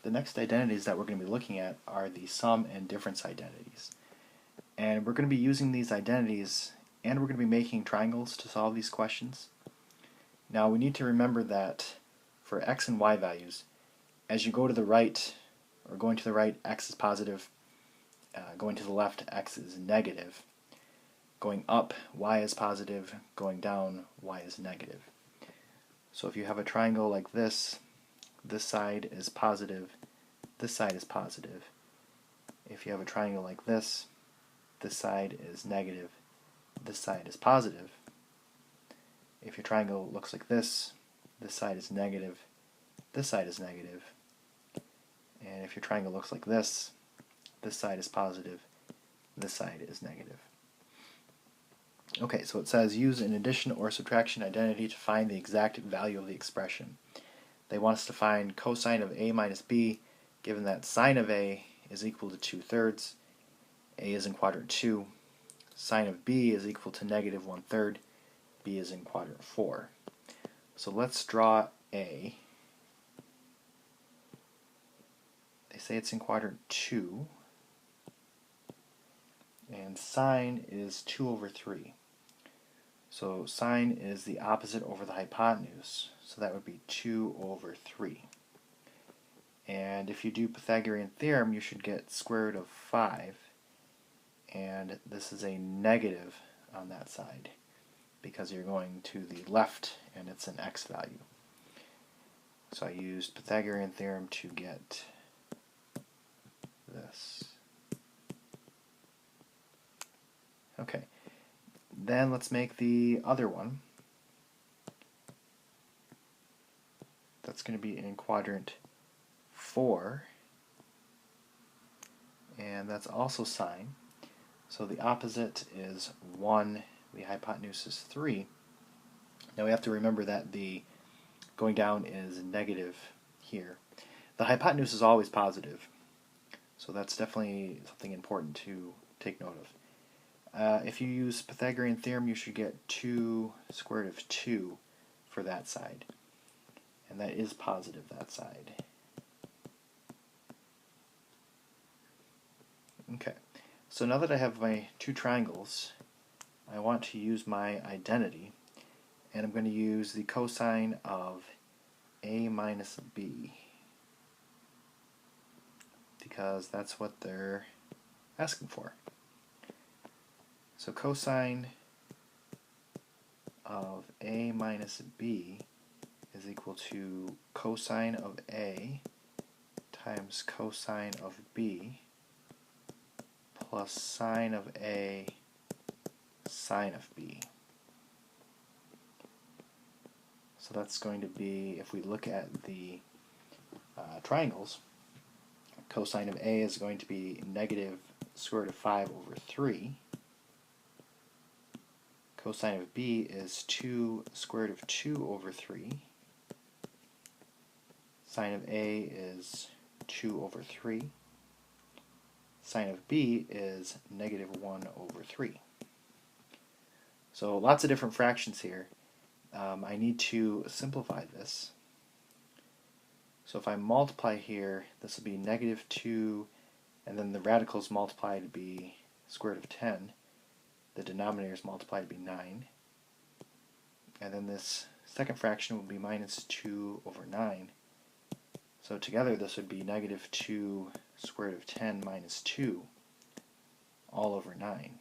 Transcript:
The next identities that we're going to be looking at are the sum and difference identities. And we're going to be using these identities, and we're going to be making triangles to solve these questions. Now we need to remember that for x and y values, as you go to the right, or going to the right, x is positive, going to the left, x is negative, going up, y is positive, going down, y is negative. So if you have a triangle like this side is positive, this side is positive. If you have a triangle like this side is negative, this side is positive. If your triangle looks like this side is negative, this side is negative. And if your triangle looks like this side is positive, this side is negative. Okay, so it says use an addition or subtraction identity to find the exact value of the expression. They want us to find cosine of a minus b, given that sine of a is equal to 2/3, a is in quadrant 2, sine of b is equal to negative 1/3, b is in quadrant 4. So let's draw a. They say it's in quadrant 2, and sine is 2/3. So sine is the opposite over the hypotenuse, so that would be 2/3. And if you do Pythagorean theorem, you should get square root of 5, and this is a negative on that side because you're going to the left and it's an x value. So I used Pythagorean theorem to get this. Okay, then let's make the other one. That's going to be in quadrant 4, and that's also sine. So the opposite is 1, the hypotenuse is 3. Now we have to remember that the going down is negative here. The hypotenuse is always positive, so that's definitely something important to take note of. If you use Pythagorean theorem, you should get 2 square root of 2 for that side, and that is positive, that side. Okay, so now that I have my two triangles, I want to use my identity, and I'm going to use the cosine of a minus b, because that's what they're asking for. So cosine of a minus b is equal to cosine of a times cosine of b plus sine of a sine of b. So that's going to be, if we look at the triangles, cosine of a is going to be negative square root of 5/3. Cosine of b is 2 square root of 2/3. Sine of a is 2/3. Sine of b is negative 1/3. So lots of different fractions here. I need to simplify this. So if I multiply here, this will be negative 2, and then the radicals multiplied to be square root of 10. The denominators multiplied to be 9. And then this second fraction will be minus 2/9. So together this would be negative 2 square root of 10 minus 2 all over 9.